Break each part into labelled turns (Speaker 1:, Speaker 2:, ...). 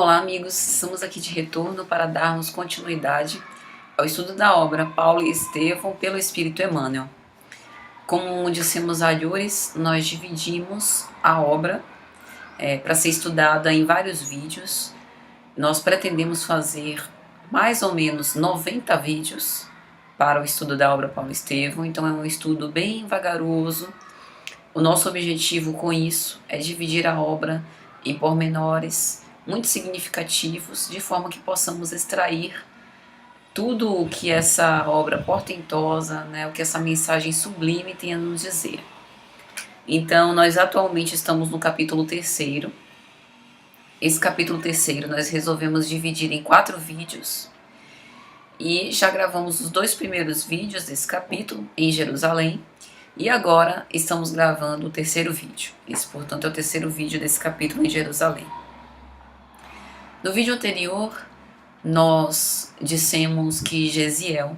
Speaker 1: Olá, amigos, estamos aqui de retorno para darmos continuidade ao estudo da obra Paulo e Estevão pelo Espírito Emmanuel. Como dissemos antes, nós dividimos a obra para ser estudada em vários vídeos. Nós pretendemos fazer mais ou menos 90 vídeos para o estudo da obra Paulo e Estevão, então é um estudo bem vagaroso. O nosso objetivo com isso é dividir a obra em pormenores muito significativos, de forma que possamos extrair tudo o que essa obra portentosa, o que essa mensagem sublime tem a nos dizer. Então, nós atualmente estamos no capítulo 3º. Esse capítulo 3º nós resolvemos dividir em 4 vídeos, e já gravamos os 2 primeiros vídeos desse capítulo em Jerusalém, e agora estamos gravando o 3º vídeo. Esse, portanto, é o 3º vídeo desse capítulo em Jerusalém. No vídeo anterior, nós dissemos que Gesiel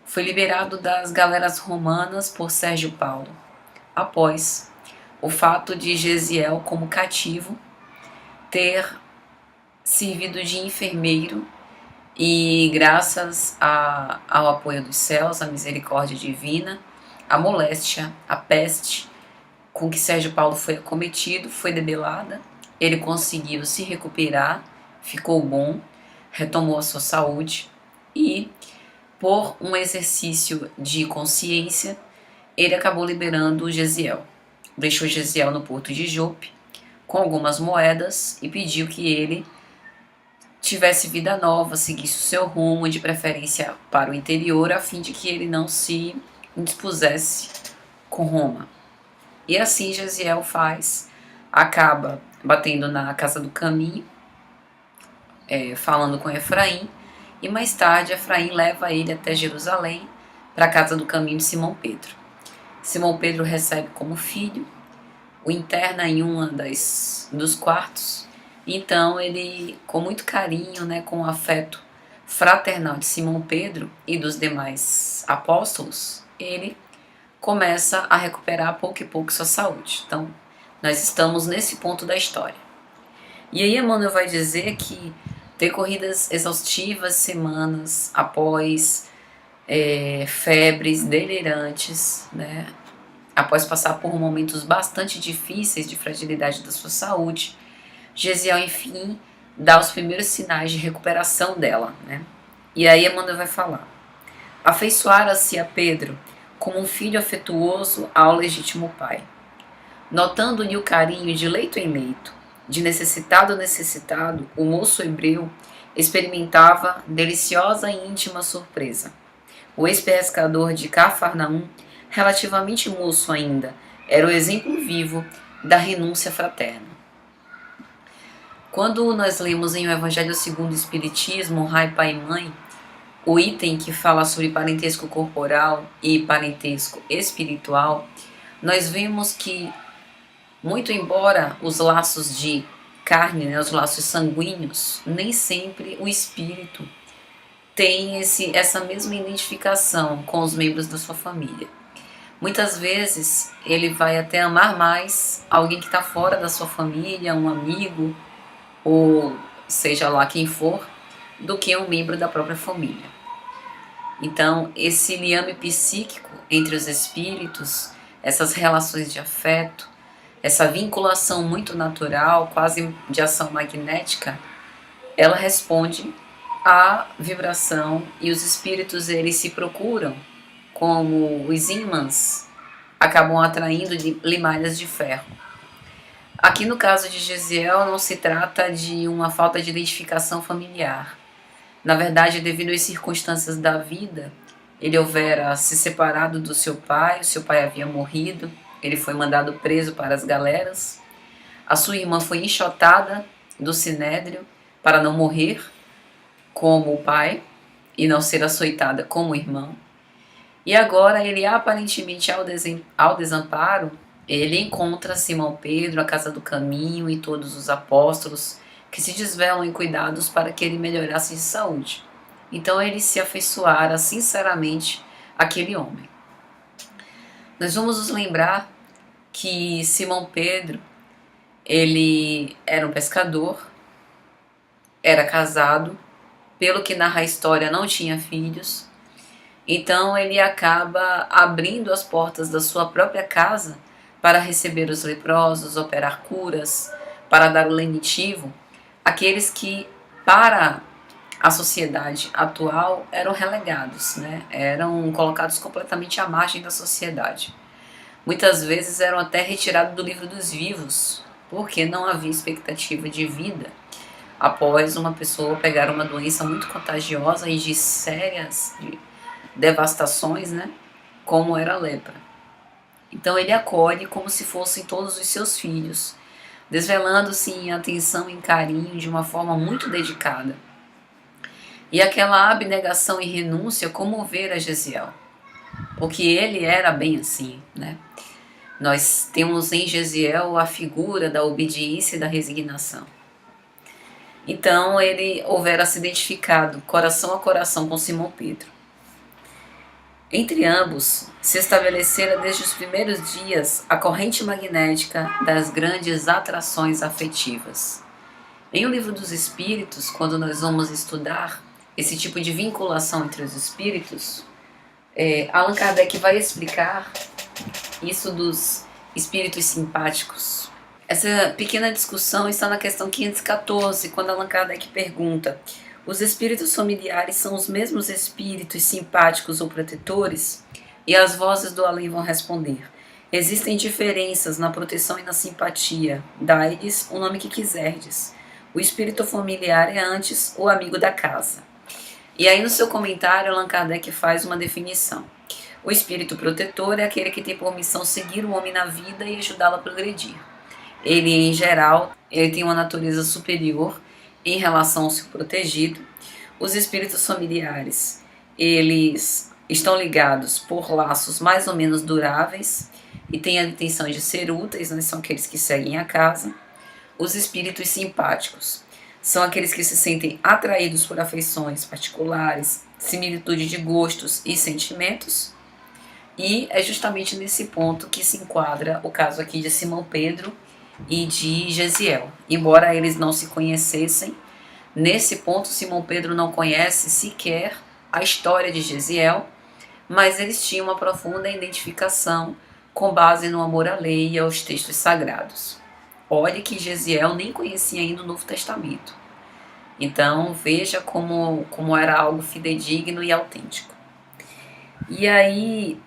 Speaker 1: foi liberado das galeras romanas por Sérgio Paulo, após o fato de Gesiel, como cativo, ter servido de enfermeiro e, graças ao apoio dos céus, à misericórdia divina, a moléstia, a peste com que Sérgio Paulo foi acometido foi debelada, ele conseguiu se recuperar, ficou bom, retomou a sua saúde e, por um exercício de consciência, ele acabou liberando Gesiel. Deixou Gesiel no porto de Jope com algumas moedas e pediu que ele tivesse vida nova, seguisse o seu rumo, de preferência para o interior, a fim de que ele não se indispusesse com Roma. E assim Gesiel acaba batendo na casa do caminho, falando com Efraim, e mais tarde Efraim leva ele até Jerusalém, para a casa do caminho de Simão Pedro. Simão Pedro recebe como filho, o interna em dos quartos, então ele, com muito carinho, com o afeto fraternal de Simão Pedro e dos demais apóstolos, ele começa a recuperar pouco e pouco sua saúde. Então, nós estamos nesse ponto da história. E aí Emmanuel vai dizer que, decorridas exaustivas semanas após febres delirantes, após passar por momentos bastante difíceis de fragilidade da sua saúde, Gesiel, enfim, dá os primeiros sinais de recuperação dela. E aí Emmanuel vai falar: afeiçoara-se a Pedro como um filho afetuoso ao legítimo pai, notando-lhe o carinho de leito em leito, de necessitado a necessitado, o moço hebreu experimentava deliciosa e íntima surpresa. O ex-pescador de Cafarnaum, relativamente moço ainda, era o exemplo vivo da renúncia fraterna. Quando nós lemos em O Evangelho segundo o Espiritismo, Rai, Pai e Mãe, o item que fala sobre parentesco corporal e parentesco espiritual, nós vemos que, muito embora os laços de carne, os laços sanguíneos, nem sempre o espírito tem essa mesma identificação com os membros da sua família. Muitas vezes ele vai até amar mais alguém que está fora da sua família, um amigo, ou seja lá quem for, do que um membro da própria família. Então, esse liame psíquico entre os espíritos, essas relações de afeto, essa vinculação muito natural, quase de ação magnética, ela responde à vibração, e os espíritos, eles se procuram, como os ímãs acabam atraindo limalhas de ferro. Aqui no caso de Gesiel não se trata de uma falta de identificação familiar. Na verdade, devido às circunstâncias da vida, ele houvera se separado do seu pai, o seu pai havia morrido, ele foi mandado preso para as galeras, a sua irmã foi enxotada do sinédrio para não morrer como o pai e não ser açoitada como o irmão. E agora ele, aparentemente ao desamparo, ele encontra Simão Pedro, a casa do caminho e todos os apóstolos que se desvelam em cuidados para que ele melhorasse de saúde. Então ele se afeiçoara sinceramente àquele homem. Nós vamos nos lembrar que Simão Pedro, ele era um pescador, era casado, pelo que narra a história não tinha filhos, então ele acaba abrindo as portas da sua própria casa para receber os leprosos, operar curas, para dar o lenitivo, aqueles que para a sociedade atual eram relegados, né? Eram colocados completamente à margem da sociedade. Muitas vezes eram até retirados do livro dos vivos, porque não havia expectativa de vida após uma pessoa pegar uma doença muito contagiosa e de sérias devastações, né? Como era a lepra. Então ele acolhe como se fossem todos os seus filhos, desvelando-se em atenção e em carinho de uma forma muito dedicada. E aquela abnegação e renúncia comoveram Gesiel, porque ele era bem assim, né? Nós temos em Gesiel a figura da obediência e da resignação. Então ele houvera se identificado coração a coração com Simão Pedro. Entre ambos se estabelecera desde os primeiros dias a corrente magnética das grandes atrações afetivas. Em O Livro dos Espíritos, quando nós vamos estudar esse tipo de vinculação entre os espíritos, Allan Kardec vai explicar isso dos espíritos simpáticos. Essa pequena discussão está na questão 514, quando Allan Kardec pergunta: os espíritos familiares são os mesmos espíritos simpáticos ou protetores? E as vozes do além vão responder: existem diferenças na proteção e na simpatia. Dai-lhes o nome que quiserdes. O espírito familiar é antes o amigo da casa. E aí no seu comentário, Allan Kardec faz uma definição. O espírito protetor é aquele que tem por missão seguir o homem na vida e ajudá-lo a progredir. Ele, em geral, ele tem uma natureza superior em relação ao seu protegido. Os espíritos familiares, eles estão ligados por laços mais ou menos duráveis e têm a intenção de ser úteis, né? São aqueles que seguem a casa. Os espíritos simpáticos são aqueles que se sentem atraídos por afeições particulares, similitude de gostos e sentimentos. E é justamente nesse ponto que se enquadra o caso aqui de Simão Pedro e de Gesiel. Embora eles não se conhecessem, nesse ponto Simão Pedro não conhece sequer a história de Gesiel, mas eles tinham uma profunda identificação com base no amor à lei e aos textos sagrados. Olhe que Gesiel nem conhecia ainda o Novo Testamento. Então veja como era algo fidedigno e autêntico. E aí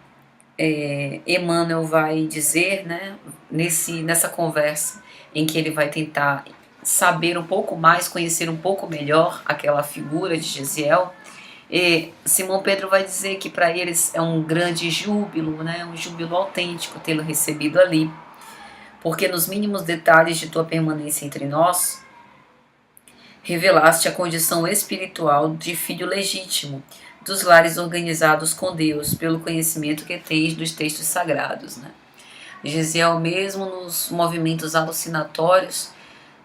Speaker 1: Emmanuel vai dizer, né, nessa conversa em que ele vai tentar saber um pouco mais, conhecer um pouco melhor aquela figura de Gesiel, Simão Pedro vai dizer que para eles é um grande júbilo, né, um júbilo autêntico tê-lo recebido ali, porque nos mínimos detalhes de tua permanência entre nós, revelaste a condição espiritual de filho legítimo dos lares organizados com Deus, pelo conhecimento que tens dos textos sagrados, né? Gesiel mesmo nos movimentos alucinatórios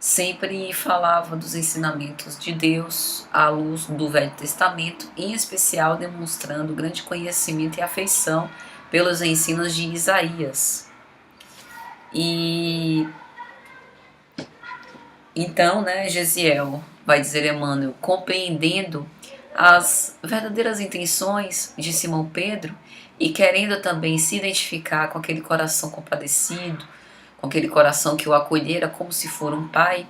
Speaker 1: sempre falava dos ensinamentos de Deus à luz do Velho Testamento, em especial demonstrando grande conhecimento e afeição pelos ensinos de Isaías. E então, né, Gesiel, vai dizer Emmanuel, compreendendo as verdadeiras intenções de Simão Pedro e querendo também se identificar com aquele coração compadecido, com aquele coração que o acolhera como se for um pai,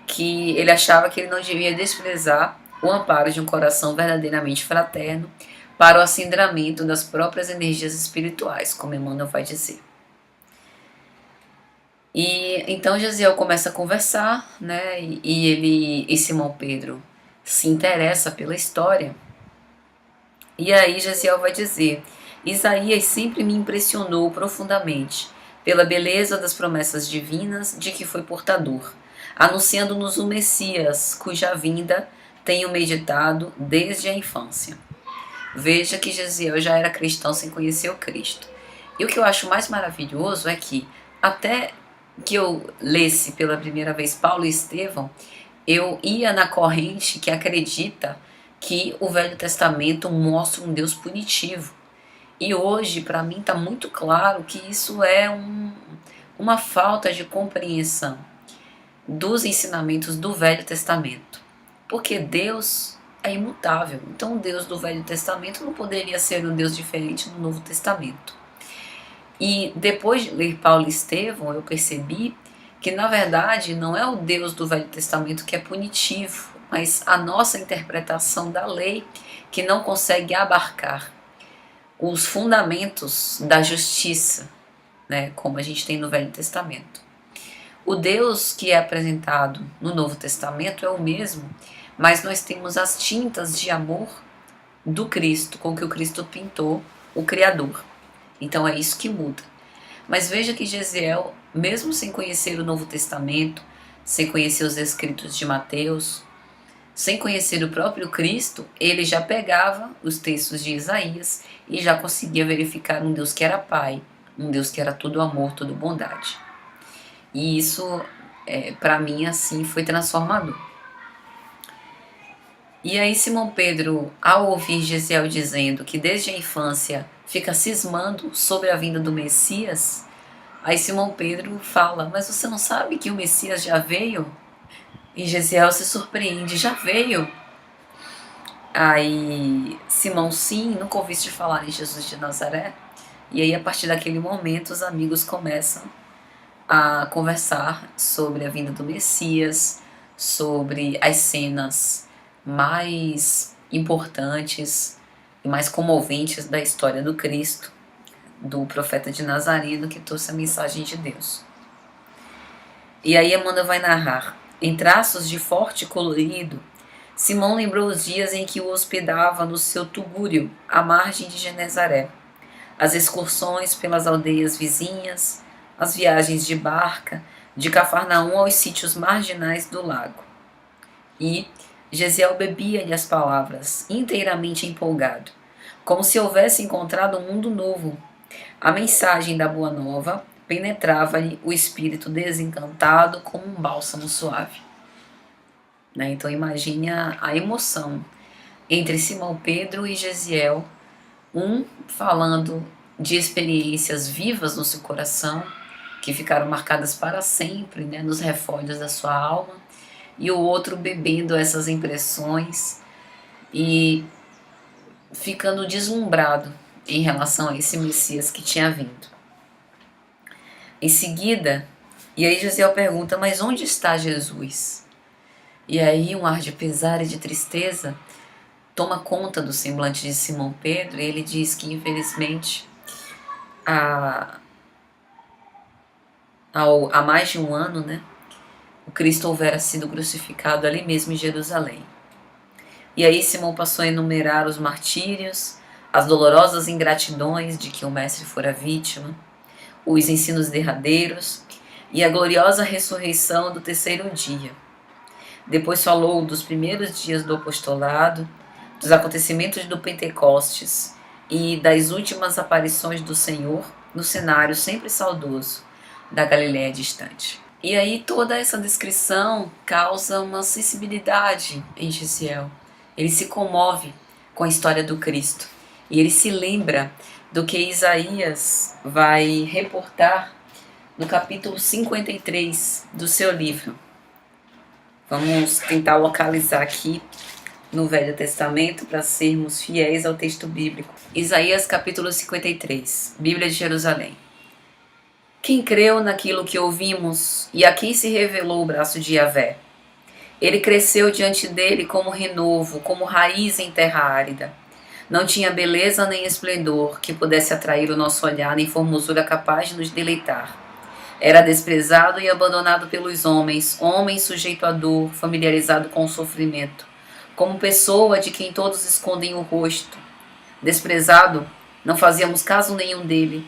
Speaker 1: que ele achava que ele não devia desprezar o amparo de um coração verdadeiramente fraterno para o acendramento das próprias energias espirituais, como Emmanuel vai dizer. E então Gesiel começa a conversar, né? E Simão Pedro se interessa pela história. E aí Gesiel vai dizer: Isaías sempre me impressionou profundamente pela beleza das promessas divinas de que foi portador, anunciando-nos o Messias, cuja vinda tenho meditado desde a infância. Veja que Gesiel já era cristão sem conhecer o Cristo. E o que eu acho mais maravilhoso é que, até que eu lesse pela primeira vez Paulo e Estevão, eu ia na corrente que acredita que o Velho Testamento mostra um Deus punitivo. E hoje, para mim, está muito claro que isso é uma falta de compreensão dos ensinamentos do Velho Testamento. Porque Deus é imutável. Então o Deus do Velho Testamento não poderia ser um Deus diferente no Novo Testamento. E depois de ler Paulo e Estevão, eu percebi que na verdade não é o Deus do Velho Testamento que é punitivo, mas a nossa interpretação da lei que não consegue abarcar os fundamentos da justiça, né, como a gente tem no Velho Testamento. O Deus que é apresentado no Novo Testamento é o mesmo, mas nós temos as tintas de amor do Cristo, com que o Cristo pintou o Criador. Então é isso que muda. Mas veja que Gesiel, mesmo sem conhecer o Novo Testamento, sem conhecer os escritos de Mateus, sem conhecer o próprio Cristo, ele já pegava os textos de Isaías e já conseguia verificar um Deus que era Pai, um Deus que era tudo amor, tudo bondade. E isso, para mim, assim, foi transformador. E aí Simão Pedro, ao ouvir Gesiel dizendo que desde a infância fica cismando sobre a vinda do Messias, aí Simão Pedro fala, mas você não sabe que o Messias já veio? E Gesiel se surpreende, já veio? Aí Simão, sim, nunca ouviste falar em Jesus de Nazaré? E aí a partir daquele momento os amigos começam a conversar sobre a vinda do Messias, sobre as cenas mais importantes e mais comoventes da história do Cristo, do profeta de Nazareno que trouxe a mensagem de Deus. E aí Amanda vai narrar, em traços de forte colorido, Simão lembrou os dias em que o hospedava no seu tugúrio, à margem de Genezaré, as excursões pelas aldeias vizinhas, as viagens de barca, de Cafarnaum aos sítios marginais do lago. E Gesiel bebia-lhe as palavras, inteiramente empolgado, como se houvesse encontrado um mundo novo. A mensagem da Boa Nova penetrava-lhe o espírito desencantado como um bálsamo suave. Né? Então imagine a emoção entre Simão Pedro e Gesiel, um falando de experiências vivas no seu coração, que ficaram marcadas para sempre, né, nos refolhos da sua alma, e o outro bebendo essas impressões e ficando deslumbrado em relação a esse Messias que tinha vindo. Em seguida, e aí Gesiel pergunta, mas onde está Jesus? E aí um ar de pesar e de tristeza toma conta do semblante de Simão Pedro, e ele diz que infelizmente há mais de um ano, né, o Cristo houvera sido crucificado ali mesmo em Jerusalém. E aí Simão passou a enumerar os martírios, as dolorosas ingratidões de que o mestre fora vítima, os ensinos derradeiros e a gloriosa ressurreição do terceiro dia. Depois falou dos primeiros dias do apostolado, dos acontecimentos do Pentecostes e das últimas aparições do Senhor no cenário sempre saudoso da Galiléia distante. E aí toda essa descrição causa uma sensibilidade em Gesiel. Ele se comove com a história do Cristo e ele se lembra do que Isaías vai reportar no capítulo 53 do seu livro. Vamos tentar localizar aqui no Velho Testamento para sermos fiéis ao texto bíblico. Isaías capítulo 53, Bíblia de Jerusalém. Quem creu naquilo que ouvimos e a quem se revelou o braço de Yahvé? Ele cresceu diante dele como renovo, como raiz em terra árida. Não tinha beleza nem esplendor que pudesse atrair o nosso olhar, nem formosura capaz de nos deleitar. Era desprezado e abandonado pelos homens, homem sujeito à dor, familiarizado com o sofrimento, como pessoa de quem todos escondem o rosto. Desprezado, não fazíamos caso nenhum dele,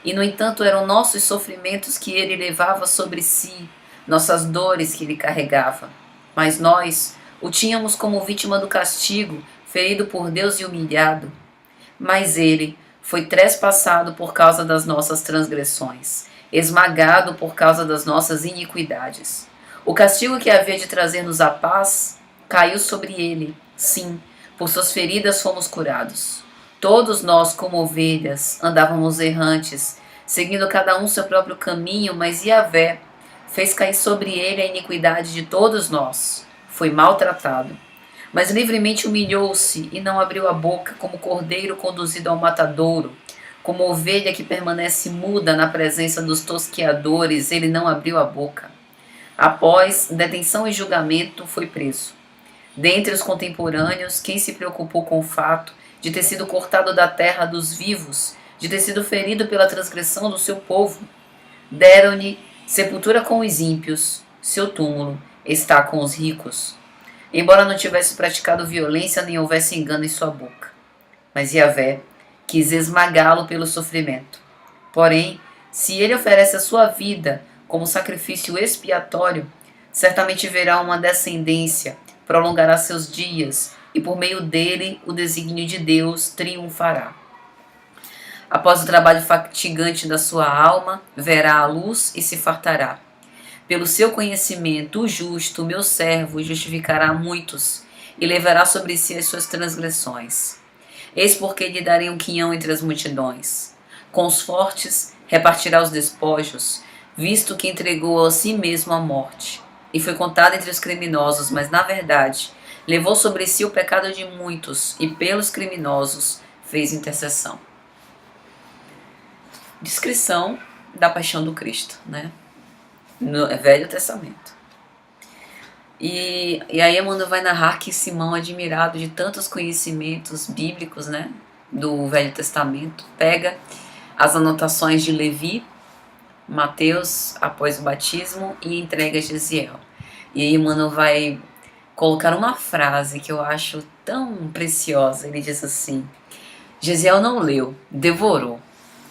Speaker 1: e no entanto eram nossos sofrimentos que ele levava sobre si, nossas dores que ele carregava. Mas nós o tínhamos como vítima do castigo, ferido por Deus e humilhado. Mas ele foi trespassado por causa das nossas transgressões, esmagado por causa das nossas iniquidades. O castigo que havia de trazer-nos a paz caiu sobre ele. Sim, por suas feridas fomos curados. Todos nós, como ovelhas, andávamos errantes, seguindo cada um seu próprio caminho, mas Yahvé fez cair sobre ele a iniquidade de todos nós. foi maltratado, mas livremente humilhou-se e não abriu a boca, como cordeiro conduzido ao matadouro, como ovelha que permanece muda na presença dos tosqueadores, ele não abriu a boca. Após detenção e julgamento, foi preso. Dentre os contemporâneos, quem se preocupou com o fato de ter sido cortado da terra dos vivos, de ter sido ferido pela transgressão do seu povo? Deram-lhe sepultura com os ímpios, seu túmulo está com os ricos. Embora não tivesse praticado violência nem houvesse engano em sua boca. Mas Yahvé quis esmagá-lo pelo sofrimento. Porém, se ele oferece a sua vida como sacrifício expiatório, certamente verá uma descendência, prolongará seus dias, e por meio dele o desígnio de Deus triunfará. Após o trabalho fatigante da sua alma, verá a luz e se fartará. Pelo seu conhecimento, o justo, meu servo, justificará muitos, e levará sobre si as suas transgressões. Eis porque lhe darei um quinhão entre as multidões. Com os fortes repartirá os despojos, visto que entregou a si mesmo à morte. E foi contado entre os criminosos, mas na verdade levou sobre si o pecado de muitos, e pelos criminosos fez intercessão. Descrição da paixão do Cristo, né? No Velho Testamento. E aí Emmanuel vai narrar que Simão, admirado de tantos conhecimentos bíblicos, né, do Velho Testamento, pega as anotações de Levi, Mateus após o batismo e entrega a Gesiel. E aí Emmanuel vai colocar uma frase que eu acho tão preciosa. Ele diz assim: Gesiel não leu, devorou.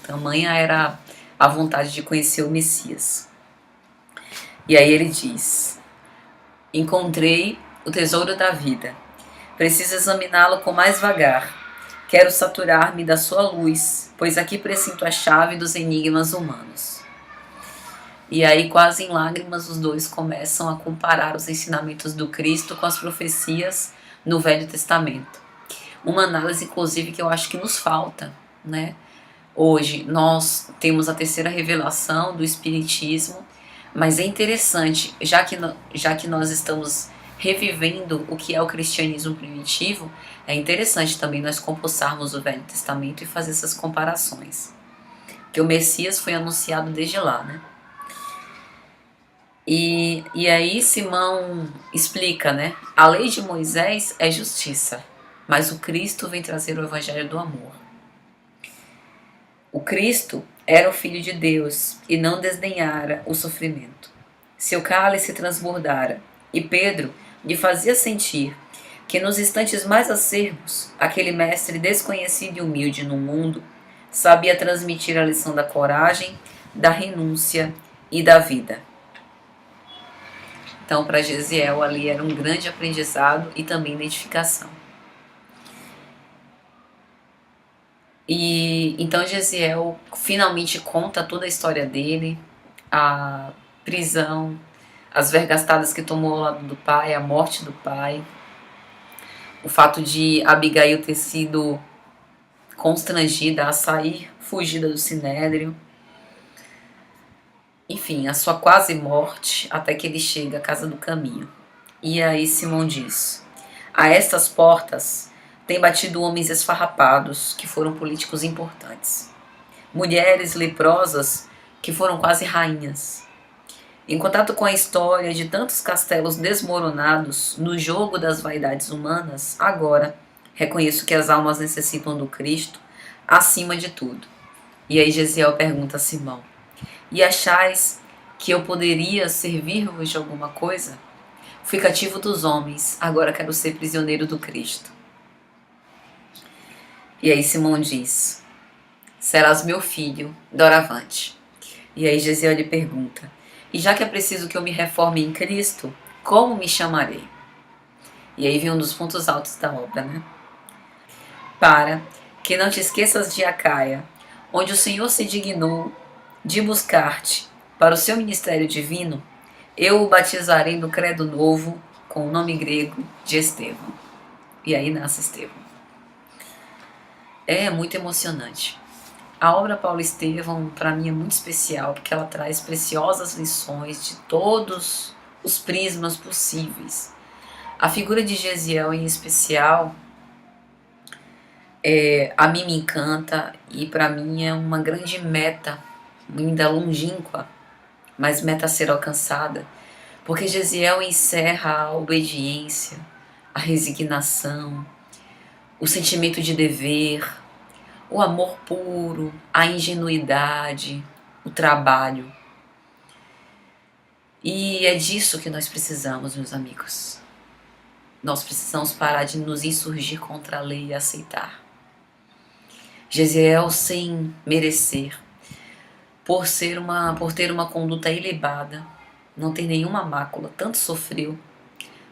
Speaker 1: Tamanha era a vontade de conhecer o Messias. E aí ele diz: encontrei o tesouro da vida. Preciso examiná-lo com mais vagar. Quero saturar-me da sua luz, pois aqui presinto a chave dos enigmas humanos. E aí, quase em lágrimas, os dois começam a comparar os ensinamentos do Cristo com as profecias no Velho Testamento. Uma análise, inclusive, que eu acho que nos falta, né? Hoje nós temos a terceira revelação do Espiritismo, mas é interessante, já que nós estamos revivendo o que é o cristianismo primitivo, é interessante também nós compassarmos o Velho Testamento e fazer essas comparações. Porque o Messias foi anunciado desde lá, né? E aí Simão explica, né? A lei de Moisés é justiça, mas o Cristo vem trazer o evangelho do amor. O Cristo era o Filho de Deus e não desdenhara o sofrimento. Seu cálice transbordara, e Pedro lhe fazia sentir que nos instantes mais acerbos, aquele mestre desconhecido e humilde no mundo sabia transmitir a lição da coragem, da renúncia e da vida. Então, para Gesiel, ali era um grande aprendizado e também identificação. E então Gesiel finalmente conta toda a história dele, a prisão, as vergastadas que tomou ao lado do pai, a morte do pai, o fato de Abigail ter sido constrangida a sair, fugida do sinédrio, enfim, a sua quase morte até que ele chega à casa do caminho. E aí Simão diz: a estas portas tem batido homens esfarrapados que foram políticos importantes, mulheres leprosas que foram quase rainhas. Em contato com a história de tantos castelos desmoronados no jogo das vaidades humanas, agora reconheço que as almas necessitam do Cristo acima de tudo. E aí Gesiel pergunta a Simão: e achais que eu poderia servir-vos de alguma coisa? Fui cativo dos homens, agora quero ser prisioneiro do Cristo. E aí Simão diz: serás meu filho, doravante. E aí Gesiel lhe pergunta: e já que é preciso que eu me reforme em Cristo, como me chamarei? E aí vem um dos pontos altos da obra, né? Para que não te esqueças de Acaia, onde o Senhor se dignou de buscar-te para o seu ministério divino, eu o batizarei no credo novo com o nome grego de Estevão. E aí nasce Estevão. É muito emocionante. A obra Paulo Estevão, para mim, é muito especial, porque ela traz preciosas lições de todos os prismas possíveis. A figura de Gesiel em especial, a mim me encanta e para mim é uma grande meta, ainda longínqua, mas meta a ser alcançada, porque Gesiel encerra a obediência, a resignação, o sentimento de dever, o amor puro, a ingenuidade, o trabalho. E é disso que nós precisamos, meus amigos. Nós precisamos parar de nos insurgir contra a lei e aceitar. Gesiel, sem merecer, por ter uma conduta ilibada, não tem nenhuma mácula, tanto sofreu.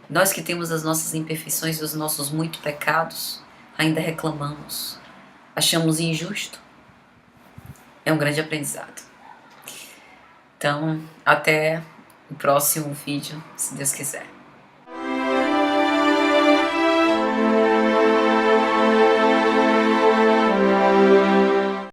Speaker 1: Nós que temos as nossas imperfeições e os nossos muitos pecados, ainda reclamamos, achamos injusto. É um grande aprendizado. Então, até o próximo vídeo, se Deus quiser.